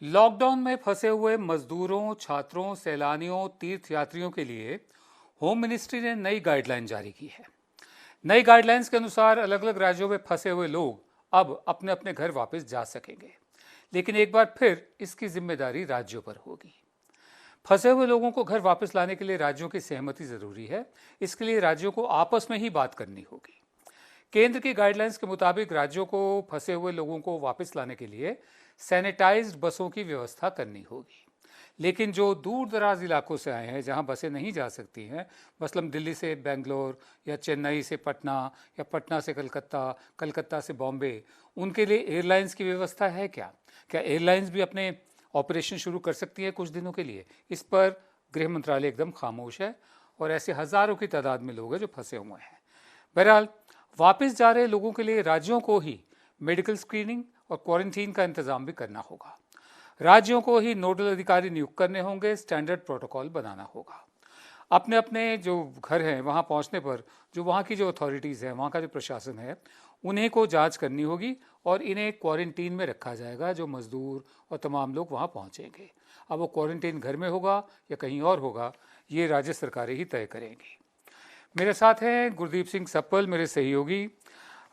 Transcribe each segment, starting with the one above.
Lockdown में फंसे हुए मजदूरों, छात्रों, सैलानियों, तीर्थयात्रियों के लिए होम मिनिस्ट्री ने नई गाइडलाइन जारी की है। नई गाइडलाइंस के अनुसार अलग अलग राज्यों में फंसे हुए लोग अब अपने अपने घर वापस जा सकेंगे, लेकिन एक बार फिर इसकी जिम्मेदारी राज्यों पर होगी। फंसे हुए लोगों को घर वापस लाने के लिए राज्यों की सहमति जरूरी है। इसके लिए राज्यों को आपस में ही बात करनी होगी। केंद्र की गाइडलाइंस के मुताबिक राज्यों को फंसे हुए लोगों को वापस लाने के लिए सैनिटाइज्ड बसों की व्यवस्था करनी होगी। लेकिन जो दूर दराज इलाकों से आए हैं, जहां बसें नहीं जा सकती हैं, मसलन दिल्ली से बेंगलोर या चेन्नई से पटना या पटना से कलकत्ता, कलकत्ता से बॉम्बे, उनके लिए एयरलाइंस की व्यवस्था है क्या? क्या एयरलाइंस भी अपने ऑपरेशन शुरू कर सकती है कुछ दिनों के लिए? इस पर गृह मंत्रालय एकदम खामोश है और ऐसे हजारों की तादाद में लोग हैं जो फंसे हुए हैं। बहरहाल, वापस जा रहे लोगों के लिए राज्यों को ही मेडिकल स्क्रीनिंग और क्वारंटीन का इंतजाम भी करना होगा। राज्यों को ही नोडल अधिकारी नियुक्त करने होंगे, स्टैंडर्ड प्रोटोकॉल बनाना होगा। अपने अपने जो घर हैं वहां पहुंचने पर जो वहां की जो अथॉरिटीज़ हैं, वहां का जो प्रशासन है, उन्हें को जांच करनी होगी और इन्हें क्वारंटीन में रखा जाएगा। जो मजदूर और तमाम लोग वहां पहुंचेंगे, अब वो क्वारंटीन घर में होगा या कहीं और होगा, ये राज्य सरकारें ही तय करेंगी। मेरे साथ हैं गुरदीप सिंह सप्पल, मेरे सहयोगी।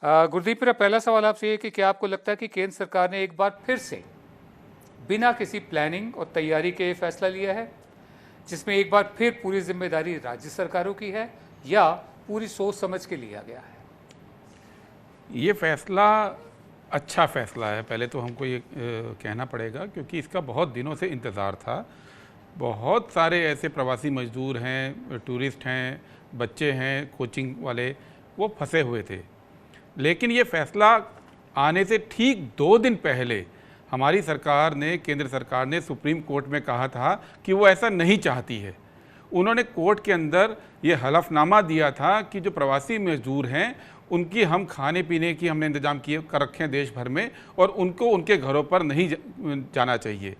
गुरदीप, मेरा पहला सवाल आपसे ये कि क्या आपको लगता है कि केंद्र सरकार ने एक बार फिर से बिना किसी प्लानिंग और तैयारी के फैसला लिया है, जिसमें एक बार फिर पूरी जिम्मेदारी राज्य सरकारों की है, या पूरी सोच समझ के लिया गया है? ये फैसला अच्छा फैसला है, पहले तो हमको ये कहना पड़ेगा, क्योंकि इसका बहुत दिनों से इंतज़ार था। बहुत सारे ऐसे प्रवासी मजदूर हैं, टूरिस्ट हैं, बच्चे हैं, कोचिंग वाले, वो फंसे हुए थे। लेकिन ये फैसला आने से ठीक 2 दिन पहले हमारी सरकार ने, केंद्र सरकार ने सुप्रीम कोर्ट में कहा था कि वो ऐसा नहीं चाहती है। उन्होंने कोर्ट के अंदर ये हलफनामा दिया था कि जो प्रवासी मजदूर हैं उनकी हम खाने पीने की हमने इंतजाम किए कर रखे हैं देश भर में, और उनको उनके घरों पर नहीं जाना चाहिए।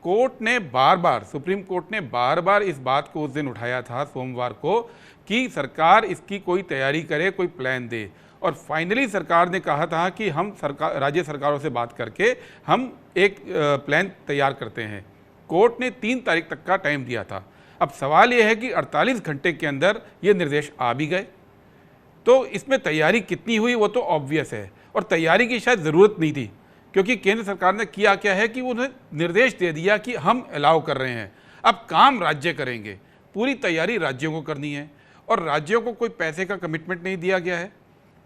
कोर्ट ने बार बार, सुप्रीम कोर्ट ने बार बार इस बात को उस दिन उठाया था, सोमवार को, कि सरकार इसकी कोई तैयारी करे, कोई प्लान दे। और फाइनली सरकार ने कहा था कि हम राज्य सरकारों से बात करके हम एक प्लान तैयार करते हैं। कोर्ट ने 3 तारीख तक का टाइम दिया था। अब सवाल यह है कि 48 घंटे के अंदर ये निर्देश आ भी गए, तो इसमें तैयारी कितनी हुई वो तो ऑब्वियस है, और तैयारी की शायद ज़रूरत नहीं थी, क्योंकि केंद्र सरकार ने किया क्या है कि उन्हें निर्देश दे दिया कि हम अलाउ कर रहे हैं, अब काम राज्य करेंगे। पूरी तैयारी राज्यों को करनी है, और राज्यों को कोई पैसे का कमिटमेंट नहीं दिया गया है।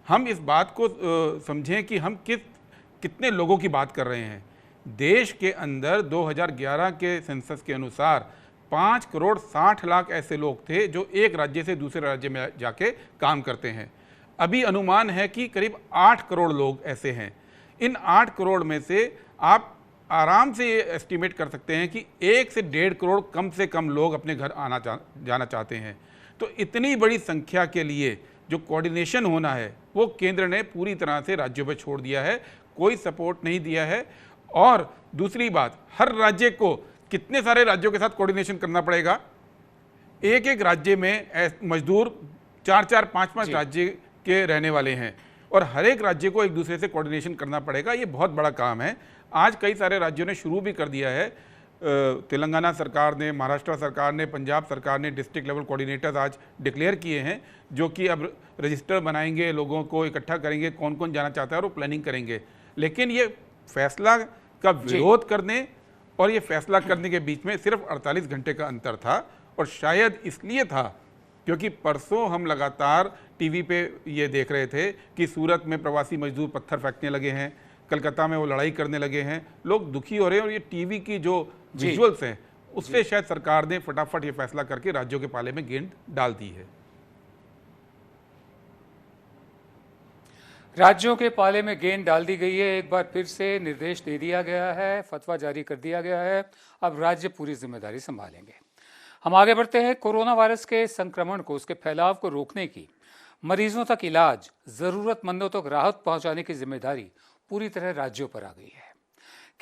हम इस बात को समझें कि हम कितने लोगों की बात कर रहे हैं। देश के अंदर 2011 के सेंसस के अनुसार 5 करोड़ 60 लाख ऐसे लोग थे जो एक राज्य से दूसरे राज्य में जाके काम करते हैं। अभी अनुमान है कि करीब 8 करोड़ लोग ऐसे हैं। इन 8 करोड़ में से आप आराम से ये एस्टिमेट कर सकते हैं कि 1 से 1.5 करोड़ कम से कम लोग अपने घर जाना चाहते हैं। तो इतनी बड़ी संख्या के लिए जो कोऑर्डिनेशन होना है वो केंद्र ने पूरी तरह से राज्यों पर छोड़ दिया है, कोई सपोर्ट नहीं दिया है। और दूसरी बात, हर राज्य को कितने सारे राज्यों के साथ कोऑर्डिनेशन करना पड़ेगा? एक एक राज्य में मजदूर 4-4, 5-5 राज्य के रहने वाले हैं, और हर एक राज्य को एक दूसरे से कोऑर्डिनेशन करना पड़ेगा। ये बहुत बड़ा काम है। आज कई सारे राज्यों ने शुरू भी कर दिया है। तेलंगाना सरकार ने, महाराष्ट्र सरकार ने, पंजाब सरकार ने डिस्ट्रिक्ट लेवल कोऑर्डिनेटर्स आज डिक्लेयर किए हैं, जो कि अब रजिस्टर बनाएंगे, लोगों को इकट्ठा करेंगे, कौन कौन जाना चाहता है, और वो प्लानिंग करेंगे। लेकिन ये फैसला का विरोध करने और ये फैसला करने के बीच में सिर्फ 48 घंटे का अंतर था, और शायद इसलिए था क्योंकि परसों हम लगातार टीवी पे ये देख रहे थे कि सूरत में प्रवासी मजदूर पत्थर फेंकने लगे हैं, कलकत्ता में वो लड़ाई करने लगे हैं, लोग दुखी हो रहे हैं, और ये टीवी की जो विजुअल्स हैं उससे शायद सरकार ने फटाफट ये फैसला करके राज्यों के पाले में गेंद डाल दी है। राज्यों के पाले में गेंद डाल दी गई है। एक बार फिर से निर्देश दे दिया गया है, फतवा जारी कर दिया गया है। अब राज्य पूरी जिम्मेदारी संभालेंगे। हम आगे बढ़ते हैं। कोरोना वायरस के संक्रमण को, उसके फैलाव को रोकने की, मरीजों तक इलाज, जरूरतमंदों तक राहत पहुंचाने की जिम्मेदारी पूरी तरह राज्यों पर आ गई है।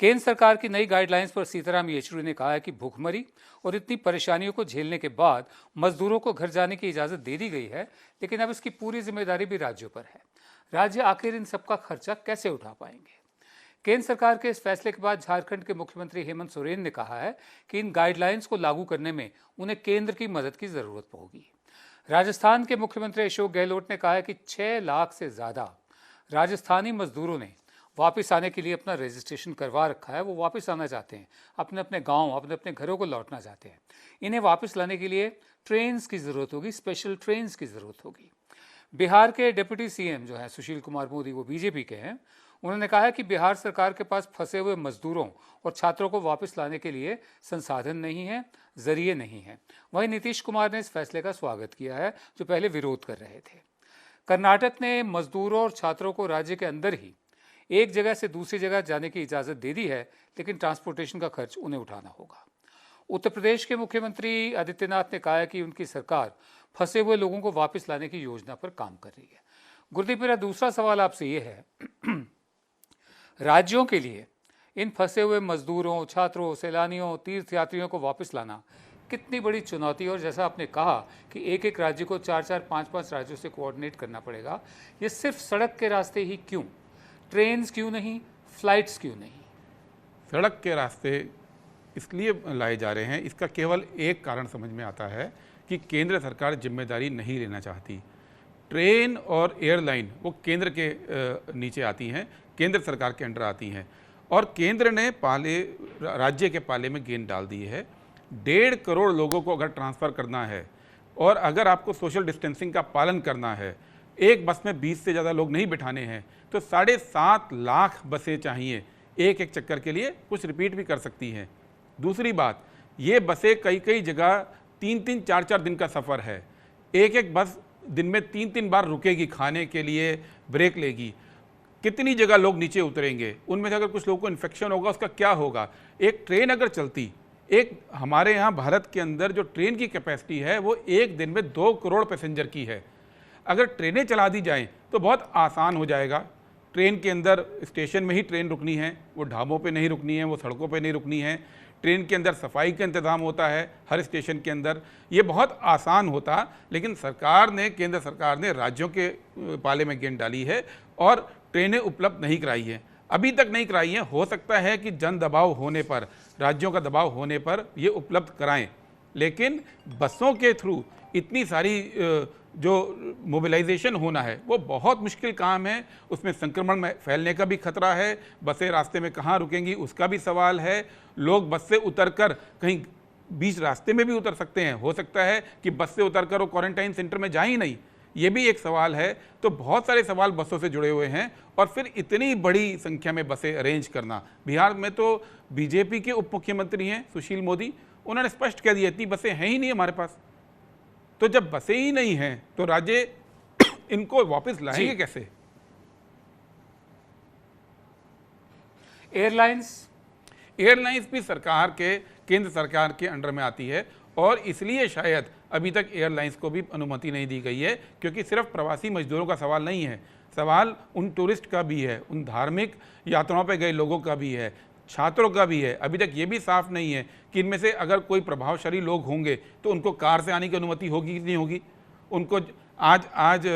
केंद्र सरकार की नई गाइडलाइंस पर सीताराम येचुरी ने कहा है कि भूखमरी और इतनी परेशानियों को झेलने के बाद मजदूरों को घर जाने की इजाजत दे दी गई है, लेकिन अब इसकी पूरी जिम्मेदारी भी राज्यों पर है। राज्य आखिर इन सबका खर्चा कैसे उठा पाएंगे? केंद्र सरकार के इस फैसले के बाद झारखंड के मुख्यमंत्री हेमंत सोरेन ने कहा है कि इन गाइडलाइंस को लागू करने में उन्हें केंद्र की मदद की जरूरत होगी। राजस्थान के मुख्यमंत्री अशोक गहलोत ने कहा है कि 6 लाख से ज्यादा राजस्थानी मजदूरों ने वापस आने के लिए अपना रजिस्ट्रेशन करवा रखा है। वो वापस आना चाहते हैं, अपने अपने गांव, अपने अपने घरों को लौटना चाहते हैं। इन्हें वापस लाने के लिए ट्रेन्स की ज़रूरत होगी, स्पेशल ट्रेन्स की ज़रूरत होगी। बिहार के डिप्टी सीएम जो हैं सुशील कुमार मोदी, वो बीजेपी के हैं, उन्होंने कहा है कि बिहार सरकार के पास फंसे हुए मजदूरों और छात्रों को वापस लाने के लिए संसाधन नहीं है, जरिए नहीं है। वहीं नीतीश कुमार ने इस फैसले का स्वागत किया है, जो पहले विरोध कर रहे थे। कर्नाटक ने मजदूरों और छात्रों को राज्य के अंदर ही एक जगह से दूसरी जगह जाने की इजाज़त दे दी है, लेकिन ट्रांसपोर्टेशन का खर्च उन्हें उठाना होगा। उत्तर प्रदेश के मुख्यमंत्री आदित्यनाथ ने कहा है कि उनकी सरकार फंसे हुए लोगों को वापस लाने की योजना पर काम कर रही है। गुरदीप, मेरा दूसरा सवाल आपसे ये है राज्यों के लिए इन फंसे हुए मजदूरों, छात्रों, सैलानियों, तीर्थयात्रियों को वापस लाना कितनी बड़ी चुनौती, और जैसा आपने कहा कि एक एक राज्य को 4-4, 5-5 राज्यों से कोऑर्डिनेट करना पड़ेगा। ये सिर्फ सड़क के रास्ते ही क्यों? ट्रेन्स क्यों नहीं? फ्लाइट्स क्यों नहीं? सड़क के रास्ते इसलिए लाए जा रहे हैं, इसका केवल एक कारण समझ में आता है कि केंद्र सरकार जिम्मेदारी नहीं लेना चाहती। ट्रेन और एयरलाइन वो केंद्र के नीचे आती हैं, केंद्र सरकार के अंडर आती हैं, और केंद्र ने राज्य के पाले में गेंद डाल दी है। 1.5 करोड़ लोगों को अगर ट्रांसफ़र करना है और अगर आपको सोशल डिस्टेंसिंग का पालन करना है, एक बस में 20 से ज़्यादा लोग नहीं बिठाने हैं, तो 7.5 लाख बसें चाहिए एक एक चक्कर के लिए। कुछ रिपीट भी कर सकती हैं। दूसरी बात, ये बसें कई कई जगह 3-3, 4-4 दिन का सफ़र है। एक एक बस दिन में 3-3 बार रुकेगी, खाने के लिए ब्रेक लेगी। कितनी जगह लोग नीचे उतरेंगे? उनमें से अगर कुछ लोगों को इन्फेक्शन होगा, उसका क्या होगा? एक ट्रेन अगर चलती, एक हमारे यहाँ भारत के अंदर जो ट्रेन की कैपेसिटी है वो एक दिन में 2 करोड़ पैसेंजर की है। अगर ट्रेनें चला दी जाएं तो बहुत आसान हो जाएगा। ट्रेन के अंदर स्टेशन में ही ट्रेन रुकनी है, वो ढाबों पे नहीं रुकनी है, वो सड़कों पे नहीं रुकनी है। ट्रेन के अंदर सफाई का इंतज़ाम होता है हर स्टेशन के अंदर, ये बहुत आसान होता। लेकिन सरकार ने, केंद्र सरकार ने राज्यों के पाले में गेंद डाली है और ट्रेनें उपलब्ध नहीं कराई हैं, अभी तक नहीं कराई हैं। हो सकता है कि जन दबाव होने पर, राज्यों का दबाव होने पर ये उपलब्ध कराएं, लेकिन बसों के थ्रू इतनी सारी जो मोबिलाइजेशन होना है वो बहुत मुश्किल काम है। उसमें संक्रमण में फैलने का भी खतरा है। बसें रास्ते में कहाँ रुकेंगी उसका भी सवाल है। लोग बस से उतरकर कहीं बीच रास्ते में भी उतर सकते हैं। हो सकता है कि बस से उतरकर वो क्वारंटाइन सेंटर में जाए ही नहीं, ये भी एक सवाल है। तो बहुत सारे सवाल बसों से जुड़े हुए हैं। और फिर इतनी बड़ी संख्या में बसें अरेंज करना, बिहार में तो बीजेपी के उप मुख्यमंत्री हैं सुशील मोदी, उन्होंने स्पष्ट कह दिया इतनी बसें हैं ही नहीं हमारे पास। तो जब बसें ही नहीं हैं तो राज्य इनको वापस लाएंगे कैसे? एयरलाइंस भी सरकार के, केंद्र सरकार के अंडर में आती है, और इसलिए शायद अभी तक एयरलाइंस को भी अनुमति नहीं दी गई है, क्योंकि सिर्फ प्रवासी मजदूरों का सवाल नहीं है, सवाल उन टूरिस्ट का भी है, उन धार्मिक यात्राओं पर गए लोगों का भी है, छात्रों का भी है। अभी तक ये भी साफ नहीं है कि इनमें से अगर कोई प्रभावशाली लोग होंगे तो उनको कार से आने की अनुमति होगी कि नहीं होगी। उनको आज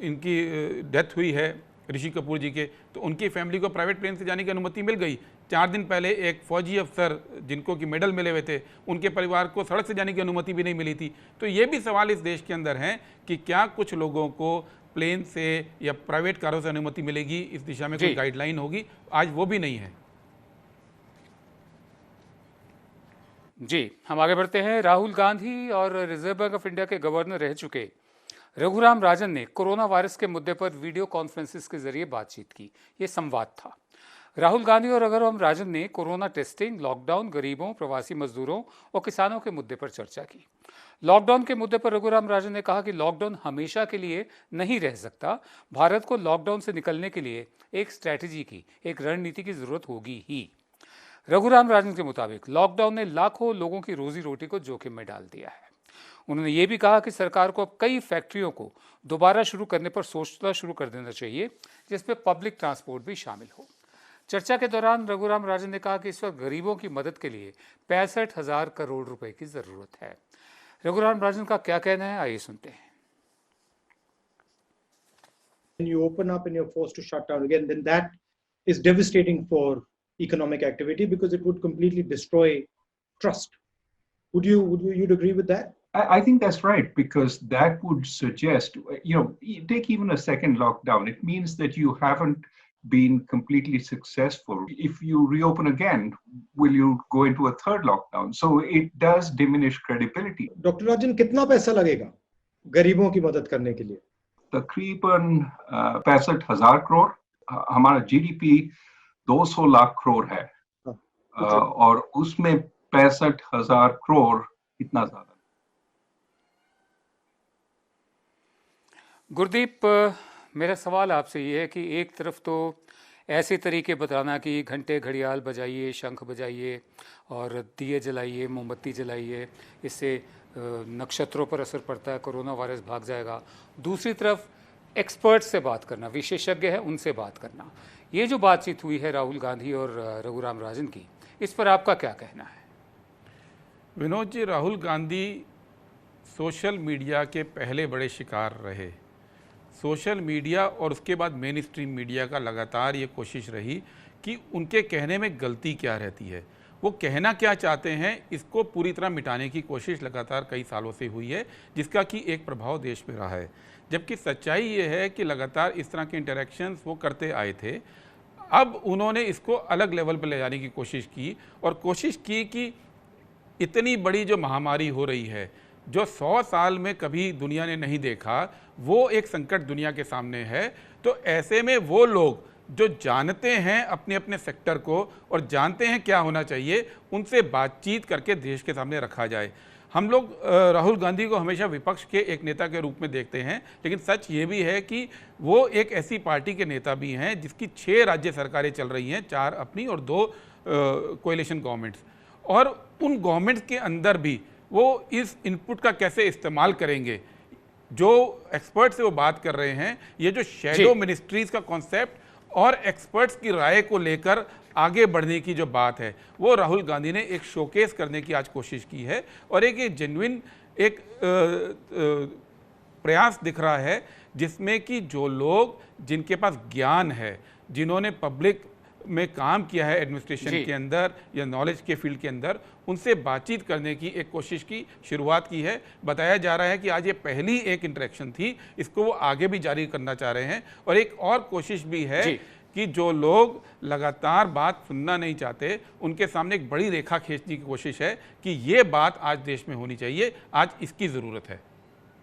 इनकी डेथ हुई है ऋषि कपूर जी के, तो उनकी फैमिली को प्राइवेट प्लेन से जाने की अनुमति मिल गई। 4 दिन पहले एक फौजी अफसर जिनको कि मेडल मिले हुए थे, उनके परिवार को सड़क से जाने की अनुमति भी नहीं मिली थी। तो ये भी सवाल इस देश के अंदर हैं कि क्या कुछ लोगों को प्लेन से या प्राइवेट कारों से अनुमति मिलेगी, इस दिशा में कोई गाइडलाइन होगी, आज वो भी नहीं है। जी, हम आगे बढ़ते हैं। राहुल गांधी और रिजर्व बैंक ऑफ इंडिया के गवर्नर रह चुके रघुराम राजन ने कोरोना वायरस के मुद्दे पर वीडियो कॉन्फ्रेंसिस के जरिए बातचीत की। ये संवाद था। राहुल गांधी और रघुराम राजन ने कोरोना टेस्टिंग, लॉकडाउन, गरीबों, प्रवासी मजदूरों और किसानों के मुद्दे पर चर्चा की। लॉकडाउन के मुद्दे पर रघुराम राजन ने कहा कि लॉकडाउन हमेशा के लिए नहीं रह सकता। भारत को लॉकडाउन से निकलने के लिए एक स्ट्रैटेजी की, एक रणनीति की जरूरत होगी ही। रघुराम राजन के मुताबिक लॉकडाउन ने लाखों लोगों की रोजी रोटी को जोखिम में डाल दिया है। उन्होंने ये भी कहा कि सरकार को अब कई फैक्ट्रियों को दोबारा शुरू करने पर सोचना शुरू कर देना चाहिए, जिसमें पब्लिक ट्रांसपोर्ट भी शामिल हो। चर्चा के दौरान रघुराम राजन ने कहा कि इस वक्त गरीबों की मदद के लिए 65,000 करोड़ रुपए की जरूरत है। रघुराम राजन का क्या कहना है, आइए सुनते हैं। When you open up and you're forced to shut down again, then that is devastating for economic activity because it would completely destroy trust. Would you agree with that? I think that's right, because that would suggest, take even a second lockdown. It means that you haven't been completely successful. If you reopen again, will you go into a third lockdown? So it does diminish credibility. Dr. Rajan, कितना पैसा लगेगा गरीबों की मदद करने के लिए? तकरीबन 65,000 करोड़. हमारा जीडीपी 200 लाख करोड़ है, और उसमें 65,000 करोड़ इतना ज्यादा. गुरदीप, मेरा सवाल आपसे ये है कि एक तरफ तो ऐसे तरीके बताना कि घंटे घड़ियाल बजाइए, शंख बजाइए और दिए जलाइए, मोमबत्ती जलाइए, इससे नक्षत्रों पर असर पड़ता है, कोरोना वायरस भाग जाएगा. दूसरी तरफ एक्सपर्ट्स से बात करना, विशेषज्ञ है उनसे बात करना. ये जो बातचीत हुई है राहुल गांधी और रघुराम राजन की, इस पर आपका क्या कहना है? विनोद जी, राहुल गांधी सोशल मीडिया के पहले बड़े शिकार रहे. सोशल मीडिया और उसके बाद मेन स्ट्रीम मीडिया का लगातार ये कोशिश रही कि उनके कहने में गलती क्या रहती है, वो कहना क्या चाहते हैं, इसको पूरी तरह मिटाने की कोशिश लगातार कई सालों से हुई है, जिसका कि एक प्रभाव देश में रहा है. जबकि सच्चाई ये है कि लगातार इस तरह के इंटरेक्शंस वो करते आए थे. अब उन्होंने इसको अलग लेवल पर ले जाने की कोशिश की, और कोशिश की कि इतनी बड़ी जो महामारी हो रही है, जो 100 साल में कभी दुनिया ने नहीं देखा, वो एक संकट दुनिया के सामने है. तो ऐसे में वो लोग जो जानते हैं अपने अपने सेक्टर को और जानते हैं क्या होना चाहिए, उनसे बातचीत करके देश के सामने रखा जाए. हम लोग राहुल गांधी को हमेशा विपक्ष के एक नेता के रूप में देखते हैं, लेकिन सच ये भी है कि वो एक ऐसी पार्टी के नेता भी हैं जिसकी 6 राज्य सरकारें चल रही हैं, 4 अपनी और 2 कोएलिशन गवर्नमेंट्स. और उन गवर्नमेंट्स के अंदर भी वो इस इनपुट का कैसे इस्तेमाल करेंगे, जो एक्सपर्ट से वो बात कर रहे हैं, ये जो शैडो मिनिस्ट्रीज का कॉन्सेप्ट और एक्सपर्ट्स की राय को लेकर आगे बढ़ने की जो बात है, वो राहुल गांधी ने एक शोकेस करने की आज कोशिश की है. और एक जेन्युइन एक प्रयास दिख रहा है जिसमें कि जो लोग जिनके पास ज्ञान है, जिन्होंने पब्लिक में काम किया है एडमिनिस्ट्रेशन के अंदर या नॉलेज के फील्ड के अंदर, उनसे बातचीत करने की एक कोशिश की शुरुआत की है. बताया जा रहा है कि आज ये पहली एक इंटरेक्शन थी, इसको वो आगे भी जारी करना चाह रहे हैं. और एक और कोशिश भी है कि जो लोग लगातार बात सुनना नहीं चाहते, उनके सामने एक बड़ी रेखा खींचने की कोशिश है कि ये बात आज देश में होनी चाहिए, आज इसकी ज़रूरत है.